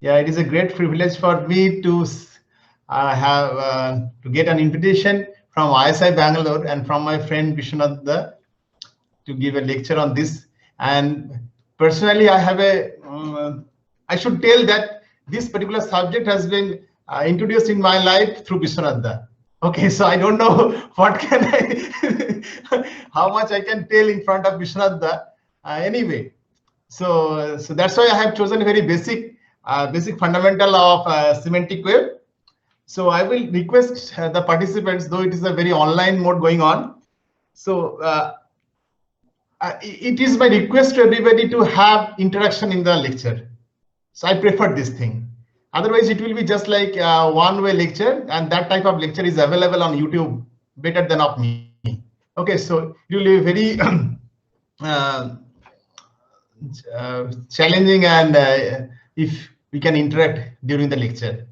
Yeah, it is a great privilege for me to have to get an invitation from ISI Bangalore and from my friend Vishwanath to give a lecture on this. And personally, I should tell that this particular subject has been introduced in my life through Vishwanath. Okay, so I don't know what can how much I can tell in front of Vishwanath. Anyway, so that's why I have chosen a very basic fundamental of semantic web. So I will request the participants, though it is a very online mode going on. So it is my request to everybody to have interaction in the lecture. So I prefer this thing. Otherwise, it will be just like a one-way lecture, and that type of lecture is available on YouTube better than of me. Okay, so it will be very uh, challenging, and if we can interact during the lecture.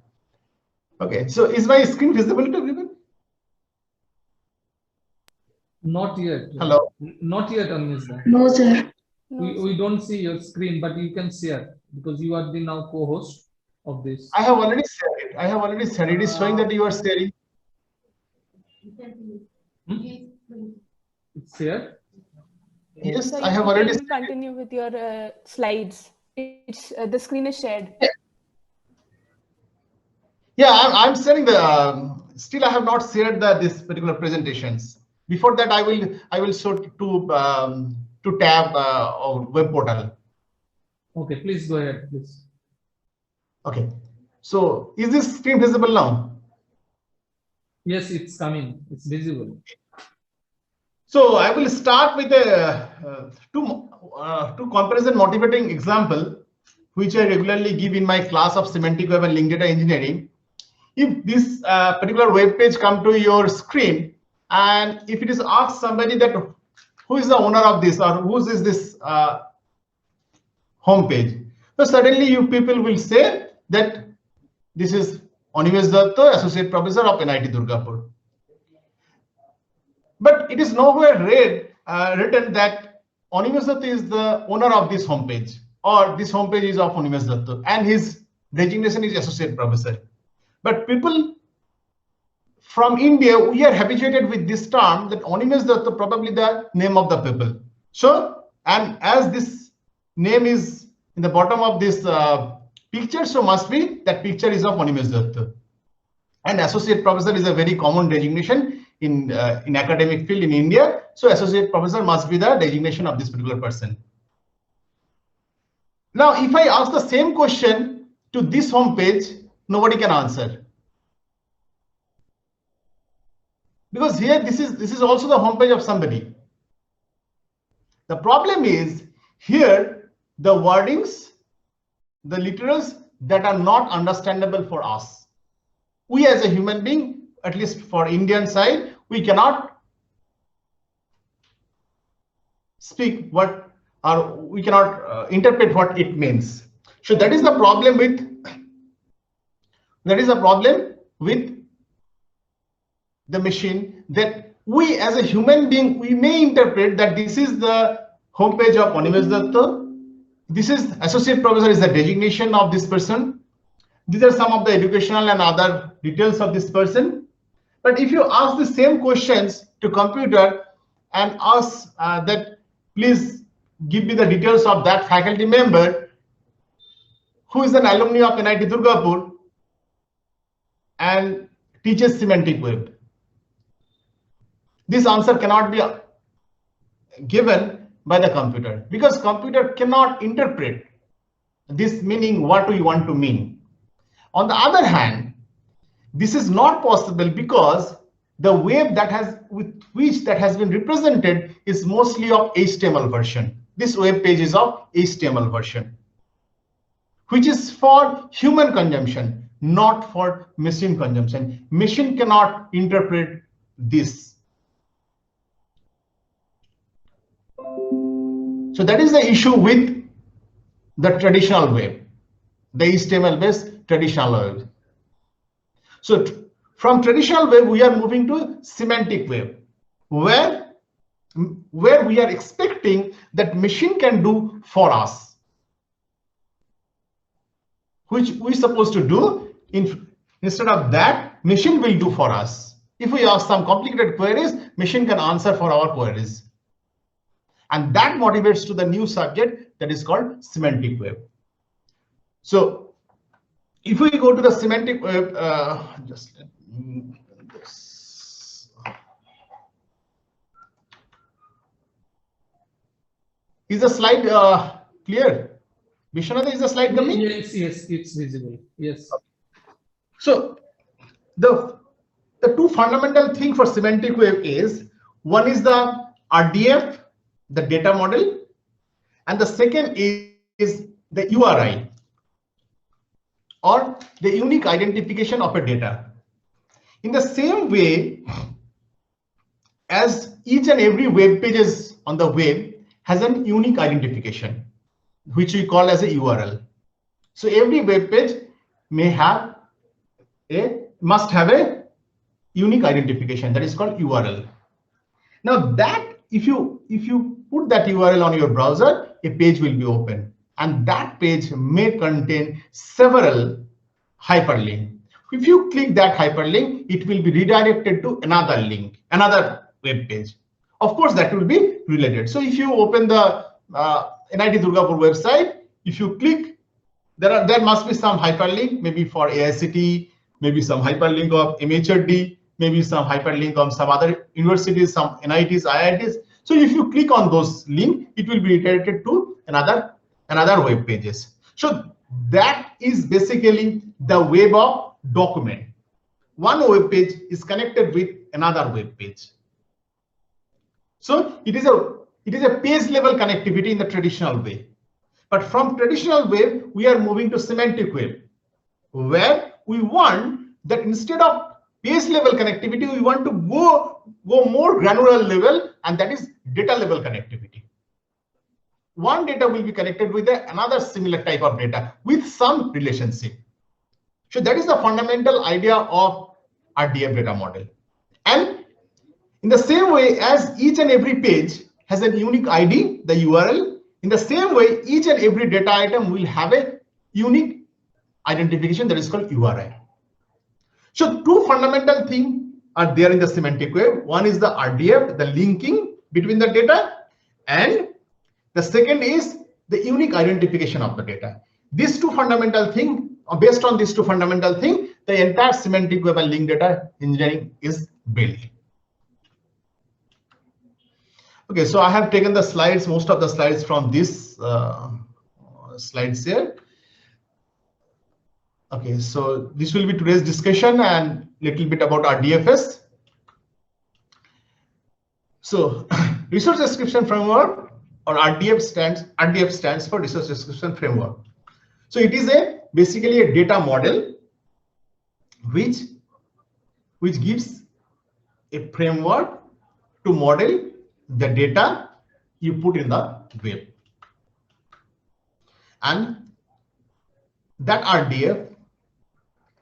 Okay, so is my screen visible to everyone? Not yet. Hello. Not yet, Anmisa. No, sir. We don't see your screen, but you can share because you are the now co-host of this. I have already shared it. I have already shared it. It is showing that you are sharing. It's shared. Yes, So I have you already. can continue with your slides. It's the screen is shared. Yeah, I'm sharing the. Still, I have not shared this particular presentations. Before that, I will show to tab of web portal. Okay, please go ahead, please. Okay, so is this screen visible now? Yes, it's coming. It's visible. So I will start with a two comparison motivating example, which I regularly give in my class of semantic web and linked data engineering. If this particular web page come to your screen, and if it is asked somebody that who is the owner of this or whose is this home page, so suddenly you people will say that this is Animesh Datta, Associate Professor of NIT Durgapur. But it is nowhere written that Animesh Datta is the owner of this homepage, or this homepage is of Animesh Datta, and his designation is Associate Professor. But people from India, we are habituated with this term that Animesh Datta probably the name of the people. So, and as this name is in the bottom of this picture, so must be that picture is of Animesh Datta. And Associate Professor is a very common designation in academic field in India. So Associate Professor must be the designation of this particular person. Now, if I ask the same question to this home page, nobody can answer. Because here this is also the homepage of somebody. The problem is here the wordings, the literals that are not understandable for us. We as a human being, at least for Indian side, we cannot speak what, or we cannot interpret what it means. So that is the problem with the machine, that we as a human being, we may interpret that this is the homepage of Animesh Datta. This is Associate Professor is the designation of this person. These are some of the educational and other details of this person. But if you ask the same questions to computer and ask that please give me the details of that faculty member who is an alumni of NIT Durgapur and teaches semantic web, this answer cannot be given by the computer, because computer cannot interpret this meaning what we want to mean. On the other hand, this is not possible because the web that has been represented is mostly of HTML version. This web page is of HTML version, which is for human consumption, not for machine consumption. Machine cannot interpret this. So that is the issue with the traditional web, the HTML-based traditional web. So from traditional web, we are moving to semantic web, where we are expecting that machine can do for us which we're supposed to do. Instead of that, machine will do for us. If we ask some complicated queries, machine can answer for our queries. And that motivates to the new subject that is called semantic web. So if we go to the semantic web, just let me do this. Is the slide clear? Vishwanath, is the slide coming? Yes, it's visible. Yes. So the two fundamental thing for semantic web is, one is the RDF, the data model, and the second is the URI, or the unique identification of a data. In the same way as each and every web pages on the web has an unique identification, which we call as a URL. So every web page must have a unique identification that is called URL. Now that if you put that URL on your browser, a page will be open, and that page may contain several hyperlinks. If you click that hyperlink, it will be redirected to another link, another web page. Of course, that will be related. So if you open the NIT Durgapur website, if you click, there must be some hyperlink, maybe for AICTE, maybe some hyperlink of MHRD, maybe some hyperlink of some other universities, some NITs, IITs. So if you click on those links, it will be redirected to another web pages. So that is basically the web of document. One web page is connected with another web page. So it is a page level connectivity in the traditional way. But from traditional web, we are moving to semantic web, where we want that instead of page level connectivity, we want to go more granular level, and that is data level connectivity. One data will be connected with another similar type of data with some relationship. So that is the fundamental idea of RDF data model. And in the same way as each and every page has a unique ID, the URL, in the same way, each and every data item will have a unique identification that is called URI. So two fundamental things are there in the semantic web. One is the RDF, the linking between the data, and the second is the unique identification of the data. These two fundamental things, based on these two fundamental things, the entire semantic web and link data engineering is built. Okay, so I have taken the slides, most of the slides from this slides here. Okay, so this will be today's discussion and little bit about RDFS. So resource description framework, or RDF stands for resource description framework. So it is basically a data model which gives a framework to model the data you put in the web. And that RDF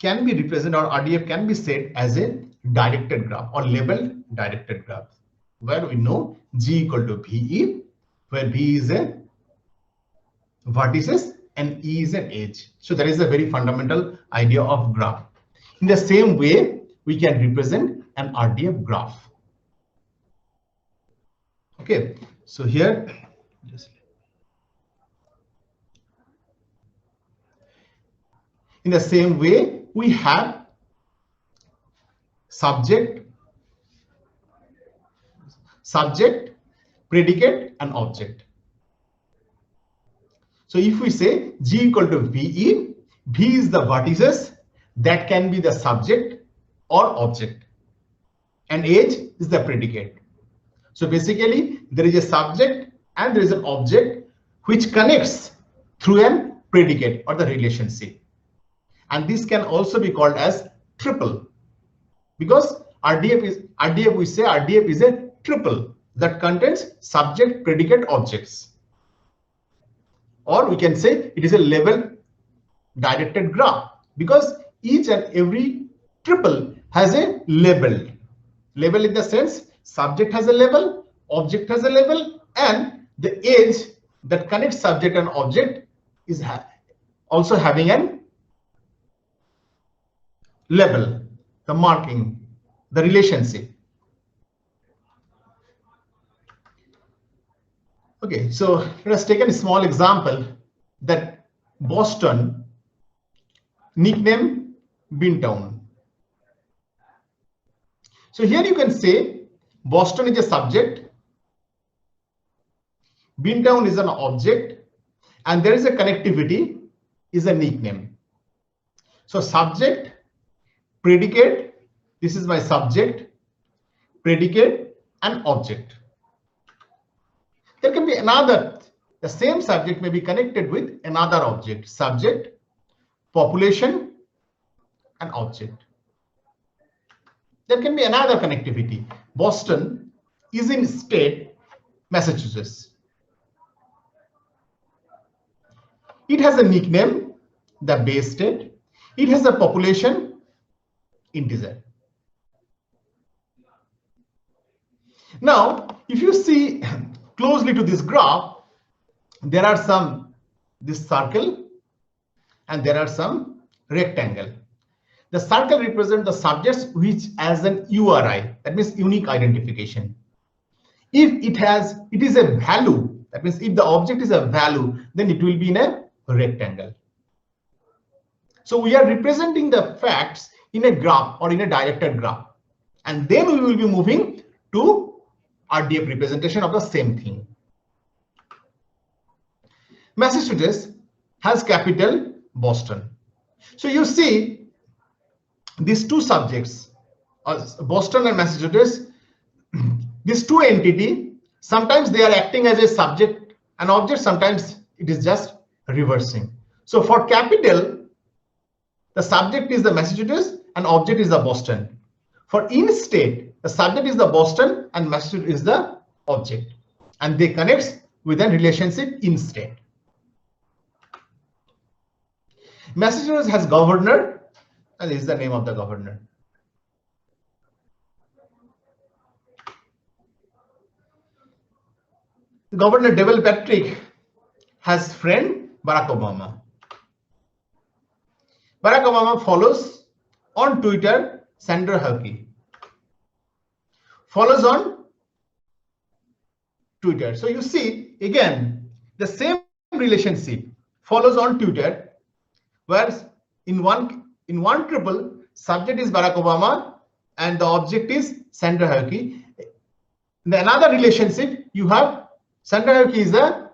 can be represented, or RDF can be said as a directed graph or labeled directed graph, where we know G equal to VE, where V is a vertices and E is an edge. So that is a very fundamental idea of graph. In the same way, we can represent an RDF graph. Okay, so here, in the same way, we have subject, predicate, and object. So if we say G equal to VE, V is the vertices, that can be the subject or object, and edge is the predicate. So basically, there is a subject and there is an object which connects through a predicate or the relationship. And this can also be called as triple, because RDF is a triple that contains subject, predicate, objects. Or we can say it is a label directed graph, because each and every triple has a label. Label in the sense subject has a label, object has a label, and the edge that connects subject and object is also having an label, the marking, the relationship. Okay, so let us take a small example that Boston, nickname Beantown. So here you can say Boston is a subject, Beantown is an object, and there is a connectivity is a nickname. So subject, predicate, this is my subject, predicate, and object. There can be another, the same subject may be connected with another object, subject, population, and object. There can be another connectivity. Boston is in state, Massachusetts. It has a nickname, the Bay State. It has a population, integer. Now, if you see closely to this graph, there are some, this circle, and there are some rectangle. The circle represents the subjects which as an URI, that means unique identification. If it is a value, that means if the object is a value, then it will be in a rectangle. So we are representing the facts in a graph or in a directed graph, and then we will be moving to RDF representation of the same thing. Massachusetts has capital Boston. So you see these two subjects, Boston and Massachusetts, these two entities, sometimes they are acting as a subject and object, sometimes it is just reversing. So for capital, the subject is the Massachusetts and object is the Boston. For in state, the subject is the Boston and Massachusetts is the object, and they connect with a relationship in state. Massachusetts has governor, and this is the name of the governor. Governor Deval Patrick has friend Barack Obama. Barack Obama follows on Twitter Sandra Huckabee. Follows on Twitter. So you see again the same relationship follows on Twitter, where in one triple subject is Barack Obama and the object is Sandra Huckabee. In another relationship you have Sandra Huckabee is the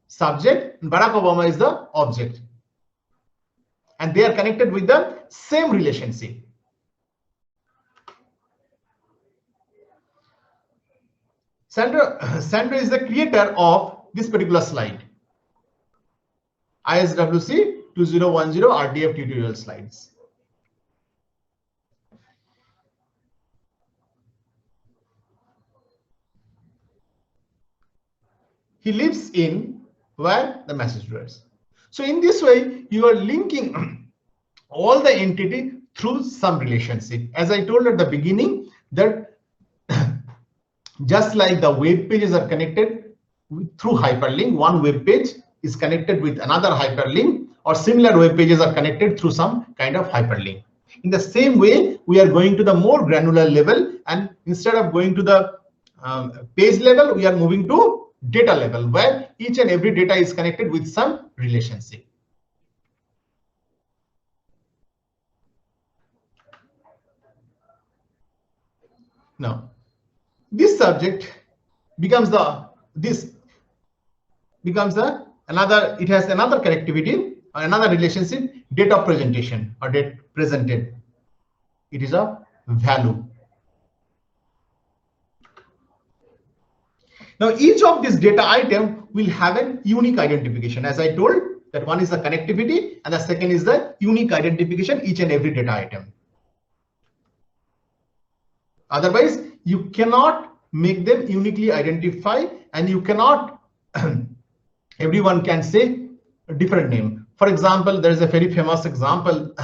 subject and Barack Obama is the object, and they are connected with the same relationship. Sandra is the creator of this particular slide, ISWC 2010 RDF tutorial slides. He lives in where? The Massachusetts. So in this way, you are linking all the entity through some relationship. As I told at the beginning, that just like the web pages are connected through hyperlink, one web page is connected with another hyperlink, or similar web pages are connected through some kind of hyperlink. In the same way, we are going to the more granular level, and instead of going to the page level, we are moving to data level, where each and every data is connected with some relationship. Now, this subject becomes another, it has another connectivity or another relationship, date of presentation or date presented. It is a value. Now, each of these data item will have a unique identification. As I told, that one is the connectivity and the second is the unique identification, each and every data item. Otherwise, you cannot make them uniquely identify, and you cannot, everyone can say a different name. For example, there is a very famous example.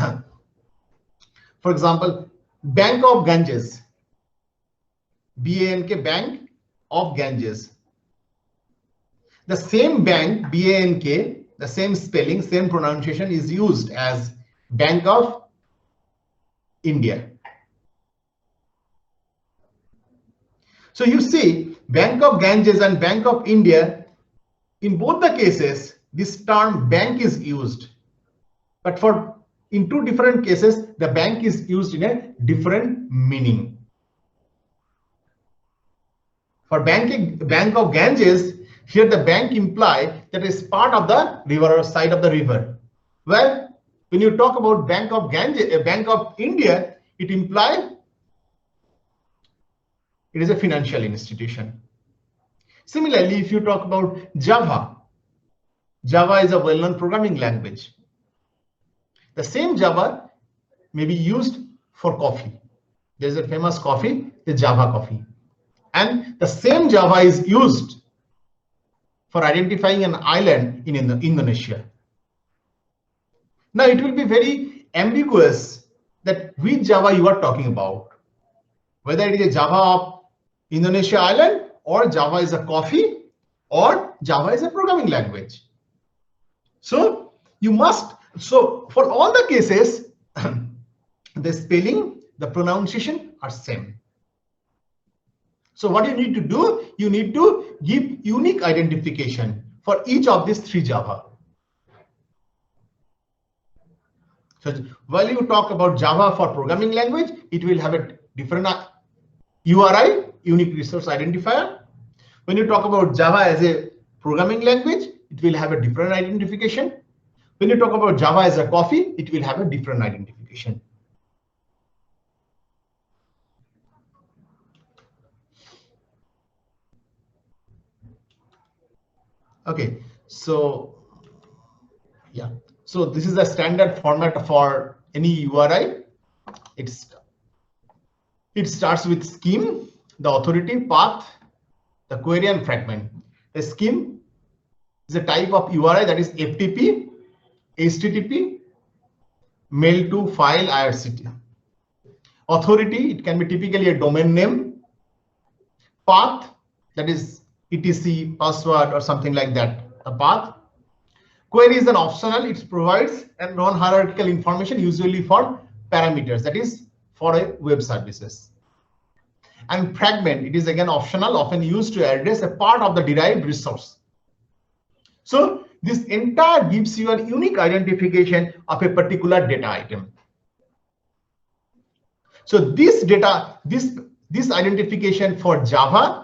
For example, Bank of Ganges, B-A-N-K, Bank of Ganges. The same bank, B-A-N-K, the same spelling, same pronunciation is used as Bank of India. So you see, Bank of Ganges and Bank of India, in both the cases, this term bank is used. But in two different cases, the bank is used in a different meaning. For Bank of Ganges, here the bank imply that is part of the river or side of the river. Well, when you talk about Bank of Ganges, Bank of India, it implies it is a financial institution. Similarly, if you talk about Java, Java is a well-known programming language. The same Java may be used for coffee. There is a famous coffee, the Java coffee. And the same Java is used for identifying an island in Indonesia. Now, it will be very ambiguous that which Java you are talking about. Whether it is a Java of Indonesia island, or Java is a coffee, or Java is a programming language. So you must, so for all the cases, the spelling, the pronunciation are same. So what you need to do, you need to give unique identification for each of these three Java. So while you talk about Java for programming language, it will have a different URI, unique resource identifier. When you talk about Java as a programming language, it will have a different identification. When you talk about Java as a coffee, it will have a different identification. Okay, so yeah, so this is the standard format for any URI. It starts with scheme, the authority, path, the query, and fragment. The scheme is a type of URI that is FTP, HTTP, mail to file, IRCT. Authority, it can be typically a domain name. Path, that is etc, password, or something like that, a path. Query is an optional, it provides a non-hierarchical information, usually for parameters, that is for a web services. And fragment, it is again optional, often used to address a part of the derived resource. So this entire gives you a unique identification of a particular data item. So this data, this identification for Java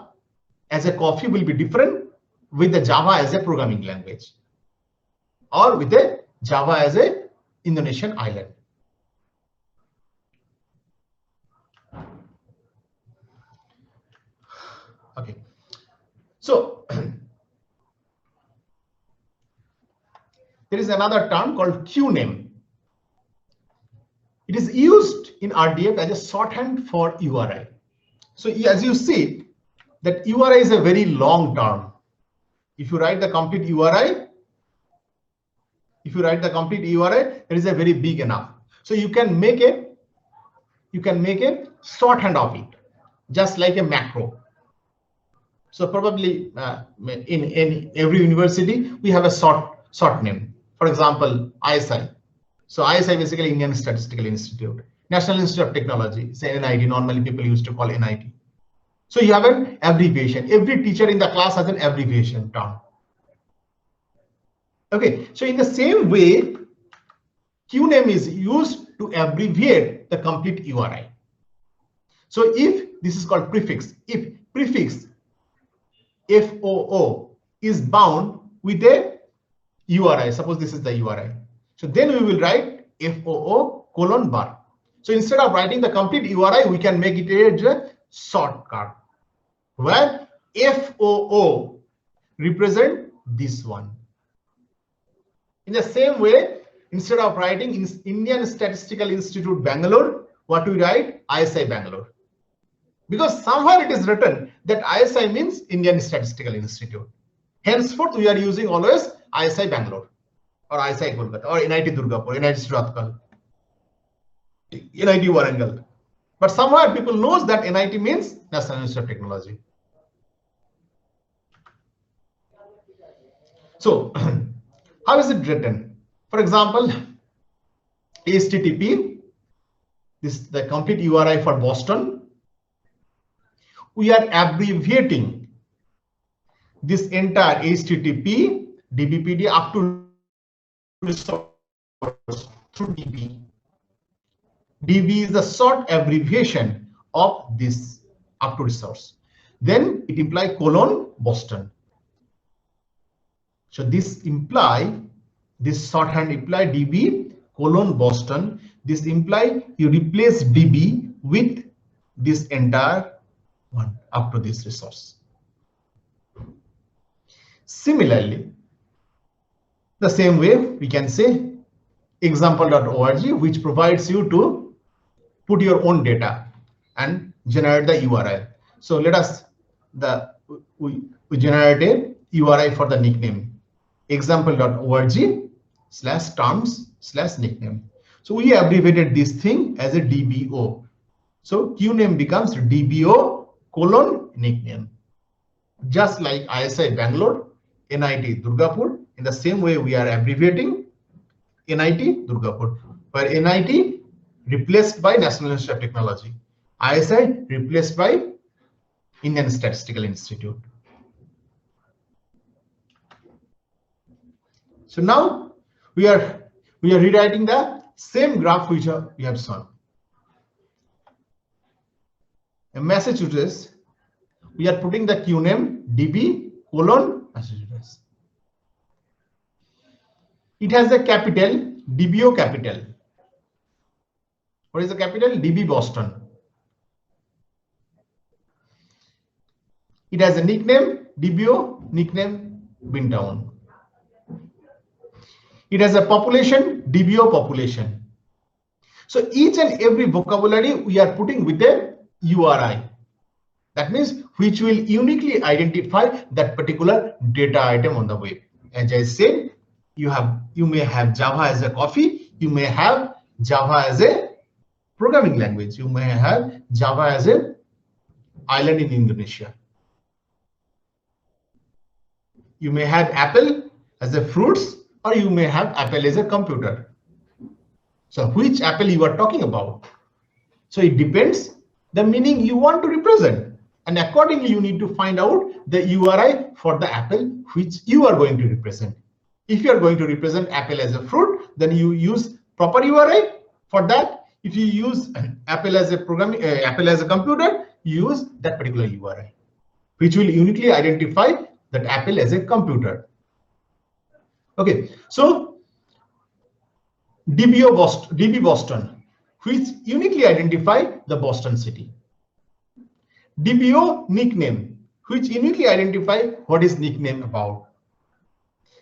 as a coffee will be different with the Java as a programming language, or with a Java as a Indonesian island. Okay, so there is another term called QNAME. It is used in RDF as a shorthand for URI. So as you see, that URI is a very long term. If you write the complete URI, there is a very big enough. So you can make a shorthand of it, just like a macro. So probably in every university we have a short name. For example, ISI. So ISI basically Indian Statistical Institute, National Institute of Technology, say NIT. Normally people used to call NIT. So you have an abbreviation. Every teacher in the class has an abbreviation term. Okay, so in the same way, QNAME is used to abbreviate the complete URI. So if this is called prefix, if prefix FOO is bound with a URI, suppose this is the URI. So then we will write FOO:\bar. So instead of writing the complete URI, we can make it a shortcut where FOO represent this one. In the same way, instead of writing Indian Statistical Institute Bangalore, what we write? ISI Bangalore. Because somewhere it is written that ISI means Indian Statistical Institute. Henceforth, we are using always ISI Bangalore, or ISI Kolkata, or NIT Durgapur, NIT Surathkal, NIT Warangal. But somewhere people knows that NIT means National Institute of Technology. So how is it written? For example, HTTP, this is the complete URI for Boston. We are abbreviating this entire HTTP DBPD up to resource through DB. DB is the short abbreviation of this up to resource. Then it implies Boston. So this shorthand imply DB Boston. This imply you replace DB with this entire one up to this resource. Similarly, the same way we can say example.org, which provides you to put your own data and generate the URI. So let us we generate a URI for the nickname example.org/terms/nickname. So we abbreviated this thing as a DBO. So QName becomes DBO nickname. Just like ISI Bangalore, NIT Durgapur, in the same way we are abbreviating NIT Durgapur, where NIT replaced by National Institute of Technology, ISI replaced by Indian Statistical Institute. So now we are rewriting the same graph which we have shown. In Massachusetts, we are putting the QName DB Massachusetts. It has a capital DBO capital. What is the capital? DB Boston. It has a nickname DBO nickname Bintown. It has a population DBO population. So each and every vocabulary we are putting with a URI. That means which will uniquely identify that particular data item on the web. As I said, you may have Java as a coffee, you may have Java as a programming language, you may have Java as a island in Indonesia. You may have Apple as a fruits, or you may have Apple as a computer. So which Apple you are talking about? So it depends the meaning you want to represent, and accordingly you need to find out the URI for the Apple which you are going to represent. If you are going to represent Apple as a fruit, then you use proper URI for that. If you use Apple as a programming, Apple as a computer, you use that particular URI, which will uniquely identify that Apple as a computer. Okay, so DB Boston, which uniquely identify the Boston city. DBO nickname, which uniquely identify what is nickname about.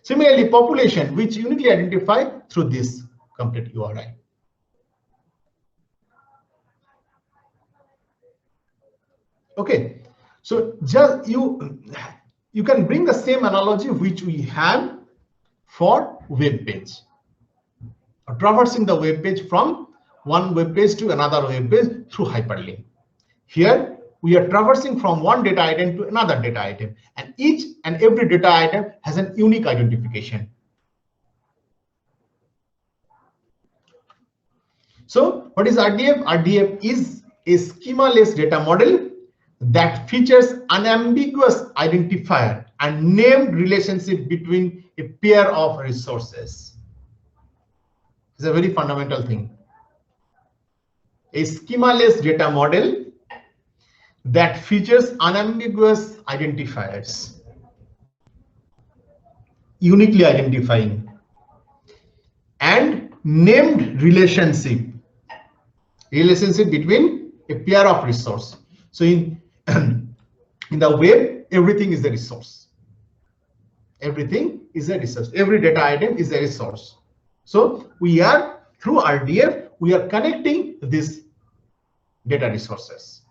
Similarly, population, which uniquely identify through this complete URI. Okay, so just you can bring the same analogy which we have for web page, traversing the web page from one web page to another web page through hyperlink. Here we are traversing from one data item to another data item, and each and every data item has an unique identification. So what is RDF? RDF is a schema-less data model that features unambiguous identifier and named relationship between a pair of resources. It's a very fundamental thing. A schema-less data model that features unambiguous identifiers, uniquely identifying, and named relationship between a pair of resource. So in the web, everything is a resource. Everything is a resource. Every data item is a resource. So we are, through RDF, we are connecting these data resources.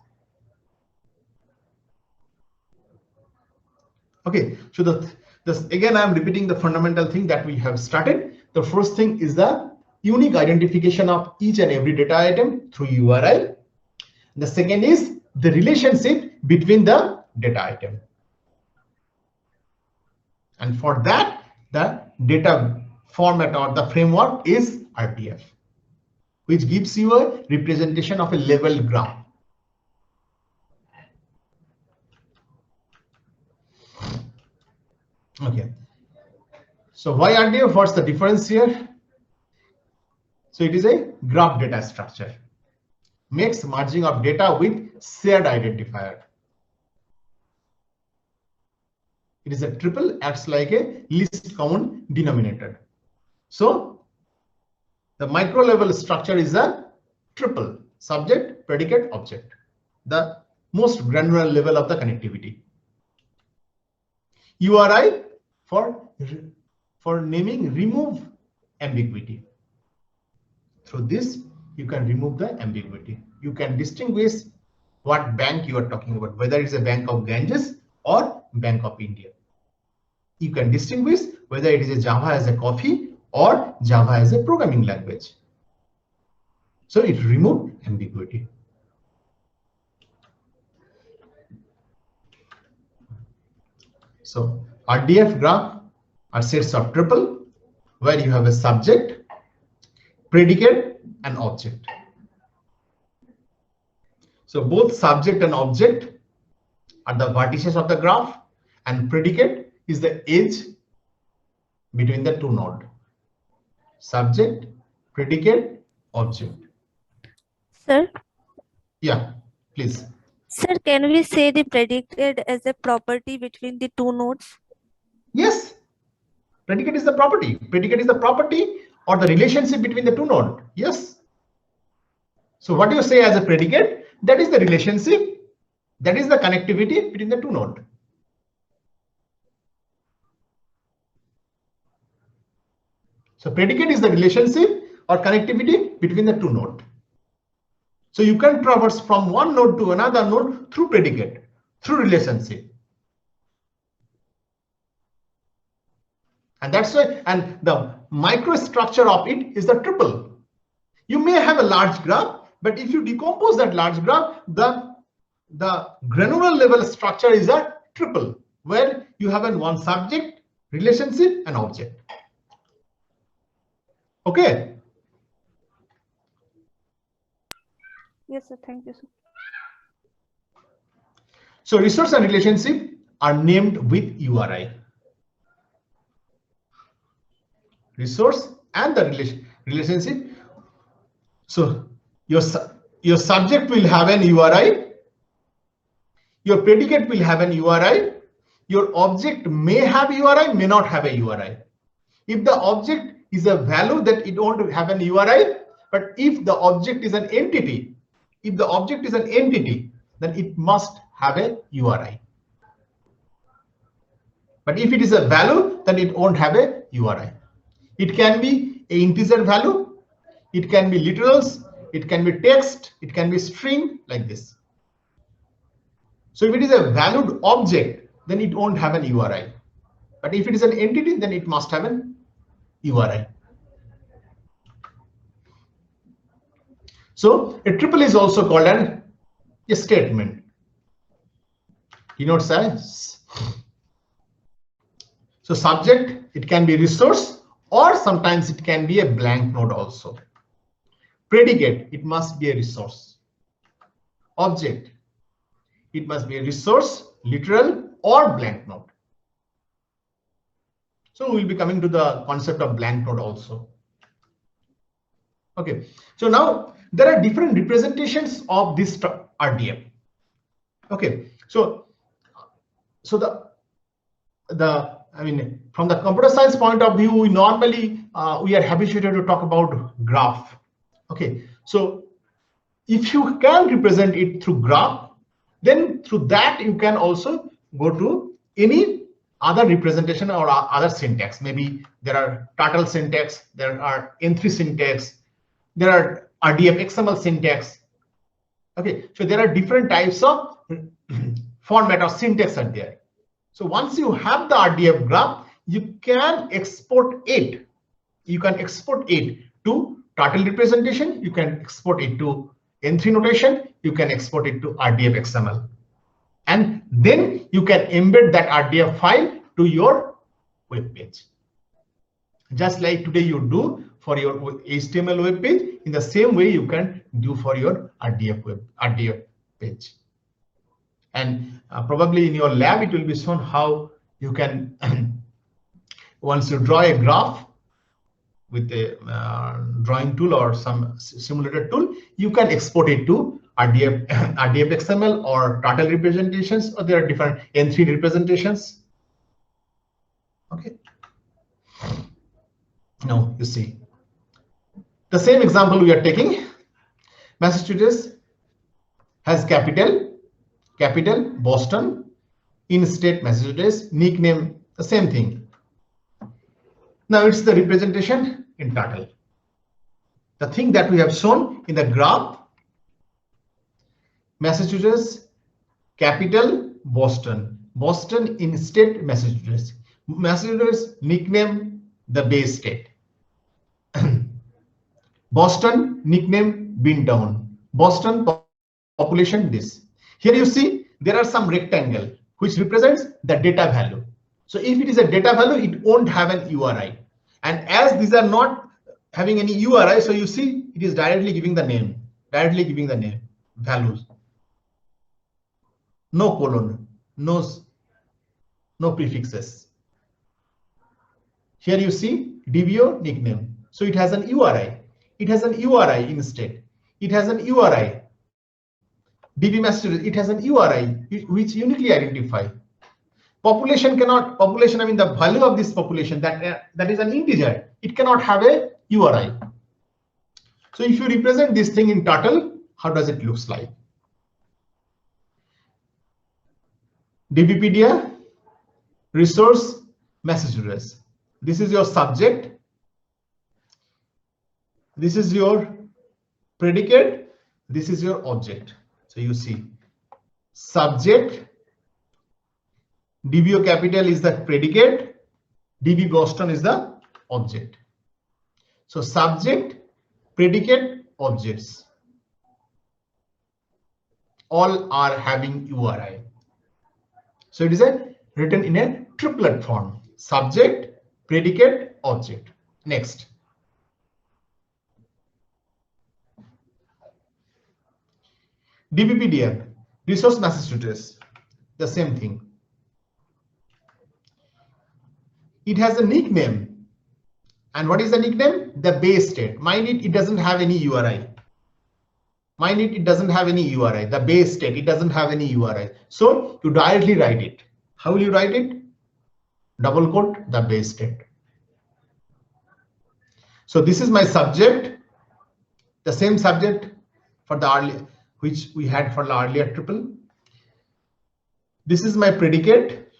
Okay, so again, I'm repeating the fundamental thing that we have started. The first thing is the unique identification of each and every data item through URI. The second is the relationship between the data item. And for that, the data format or the framework is RDF. which gives you a representation of a level graph. Okay. So why RDF? What's the difference here? So it is a graph data structure. Makes merging of data with shared identifier. It is a triple, acts like a least common denominator. So the micro level structure is a triple: subject, predicate, object. The most granular level of the connectivity. URI for naming remove ambiguity. Through this, you can remove the ambiguity. You can distinguish what bank you are talking about, whether it's a Bank of Ganges or Bank of India. You can distinguish whether it is a Java as a coffee or Java as a programming language. So it removed ambiguity. So RDF graph are sets of triple where you have a subject, predicate, and object. So both subject and object are the vertices of the graph, and predicate is the edge between the two nodes. Subject, predicate, object. Sir? Yeah, please. Sir, can we say the predicate as a property between the two nodes? Yes. Predicate is the property. Predicate is the property or the relationship between the two nodes. Yes. So what you say as a predicate, that is the relationship, that is the connectivity between the two nodes. So predicate is the relationship or connectivity between the two nodes. So you can traverse from one node to another node through predicate, through relationship. And that's why, and the microstructure of it is the triple. You may have a large graph, but if you decompose that large graph, the granular level structure is a triple, where you have one subject, relationship, and object. Okay. Yes, sir. Thank you, sir. So resource and relationship are named with URI. Resource and the relationship. So your subject will have an URI. Your predicate will have an URI. Your object may have URI, may not have a URI. If the object is a value, that it won't have an URI. But if the object is an entity, then it must have a URI. But if it is a value, then it won't have a URI. It can be an integer value, it can be literals, it can be text, it can be string, like this. So if it is a valued object, then it won't have an URI. But if it is an entity, then it must have an URI. So a triple is also called a statement. Denotes as. So subject, it can be resource, or sometimes it can be a blank node also. Predicate, it must be a resource. Object, it must be a resource, literal, or blank node. So we'll be coming to the concept of blank node also. Okay, so now there are different representations of this RDF. Okay, so I mean, from the computer science point of view, we normally we are habituated to talk about graph. Okay, so if you can represent it through graph, then through that you can also go to any other representation or other syntax. Maybe there are Turtle syntax, there are N3 syntax, there are RDF XML syntax. Okay, so there are different types of format or syntax are there. So once you have the RDF graph, you can export it. You can export it to Turtle representation. You can export it to N3 notation. You can export it to RDF XML. And then you can embed that RDF file to your web page. Just like today you do for your HTML web page, in the same way you can do for your RDF page. And probably in your lab it will be shown how you can once you draw a graph with a drawing tool or some simulator tool, you can export it to RDF XML or Turtle representations, or there are different N3 representations. Okay. Now you see the same example we are taking. Massachusetts has capital Boston, in state Massachusetts, nickname the same thing. Now it's the representation in Turtle. The thing that we have shown in the graph, Massachusetts, capital Boston, in state Massachusetts, nickname the Bay State, Boston nickname Beantown, Boston population this. Here you see there are some rectangle which represents the data value. So if it is a data value, it won't have an URI. And as these are not having any URI, so you see it is directly giving the name, values. No colon, no prefixes. Here you see DBO nickname. So it has an URI. It has an URI instead. It has an URI. DB Massachusetts, it has an URI which uniquely identify. Population cannot, I mean the value of this population, that is an integer. It cannot have a URI. So if you represent this thing in Turtle, how does it looks like? DBpedia, resource, Massachusetts. This is your subject. This is your predicate. This is your object. So you see subject, DBO capital is the predicate, DB Boston is the object. So subject, predicate, objects all are having URI. So it is written in a triplet form: subject, predicate, object. Next. DBpedia, resource Massachusetts, the same thing. It has a nickname. And what is the nickname? The Bay State. Mind it doesn't have any URI. The Bay State, it doesn't have any URI. So you directly write it. How will you write it? Double quote, the Bay State. So this is my subject, the same subject for the earlier, which we had for the earlier triple. This is my predicate.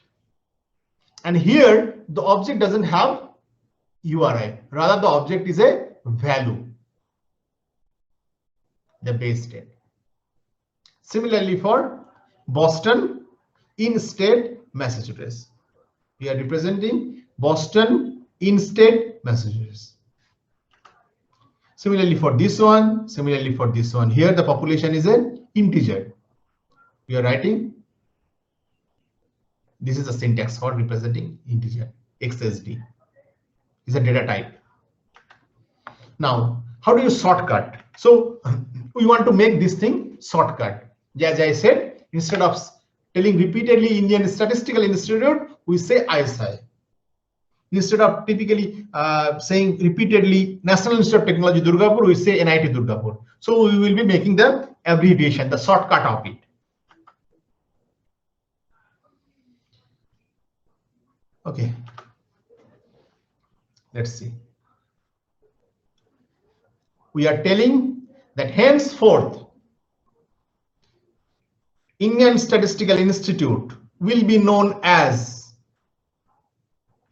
And here the object doesn't have URI. Rather, the object is a value, the Bay State. Similarly for Boston, in state Massachusetts. We are representing Boston, in state Massachusetts. Similarly for this one, here the population is an integer. We are writing, this is a syntax for representing integer, XSD is a data type. Now, how do you shortcut? So we want to make this thing shortcut. As I said, instead of telling repeatedly Indian Statistical Institute, we say ISI. Instead of typically saying repeatedly National Institute of Technology Durgapur, we say NIT Durgapur. So we will be making the abbreviation, the shortcut of it. Okay, let's see. We are telling that henceforth Indian Statistical Institute will be known as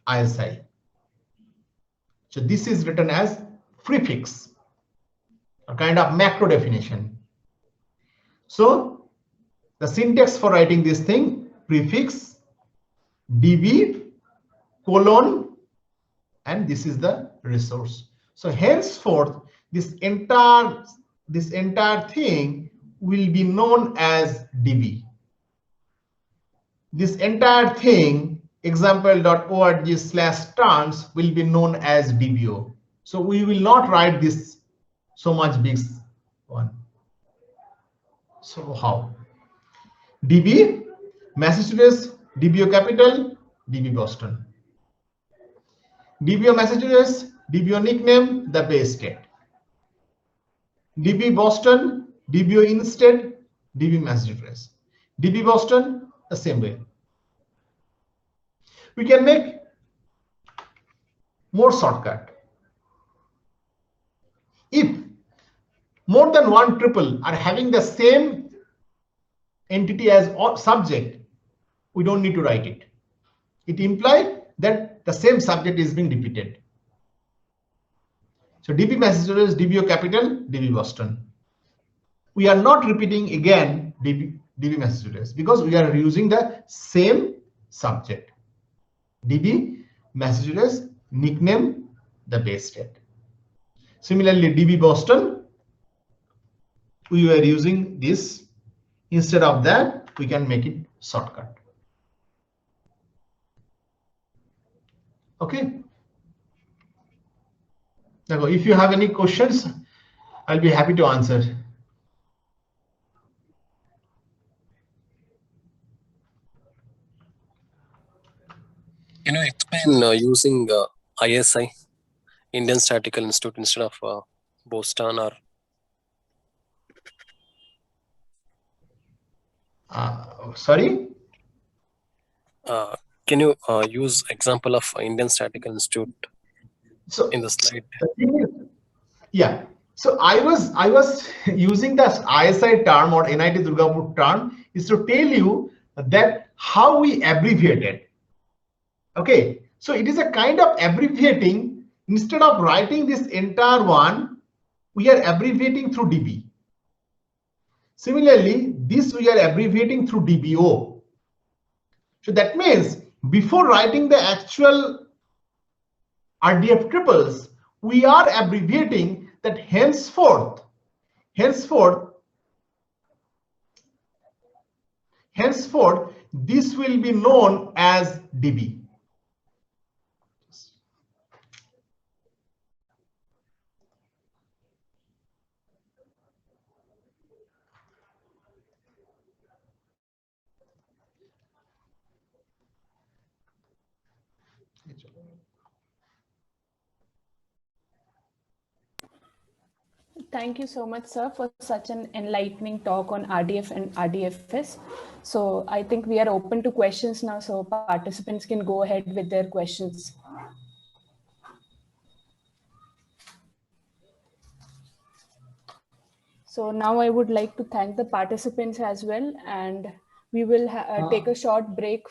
ISI. So this is written as prefix, a kind of macro definition. So the syntax for writing this thing, prefix, DB, colon, and this is the resource. So henceforth, this entire thing will be known as DB. This entire thing, example.org/terms, will be known as DBO. So we will not write this so much big one. So how? DB Massachusetts, DBO capital, DB Boston. DBO Massachusetts, DBO nickname, the Bay State. DB Boston, DBO instead, DB Massachusetts. DB Boston, the same way. We can make more shortcut. If more than one triple are having the same entity as subject, we don't need to write it. It implies that the same subject is being repeated. So DB Massachusetts, DBO capital, DB Boston. We are not repeating again DB Massachusetts because we are using the same subject. DB Massachusetts, nickname, the Bay State. Similarly, DB Boston, we were using this. Instead of that, we can make it shortcut. Okay. Now, if you have any questions, I'll be happy to answer. Can you explain using ISI, Indian Statistical Institute, instead of Boston or? Sorry? Can you use example of Indian Statistical Institute So in the slide? Yeah. So I was using the ISI term or NIT Durgapur term is to tell you that how we abbreviate it. Okay. So it is a kind of abbreviating. Instead of writing this entire one, we are abbreviating through DB. Similarly, this we are abbreviating through DBO. So that means before writing the actual RDF triples, we are abbreviating that henceforth this will be known as DB. Thank you so much, sir, for such an enlightening talk on RDF and RDFS. So I think we are open to questions now, so participants can go ahead with their questions. So now I would like to thank the participants as well, and we will take a short break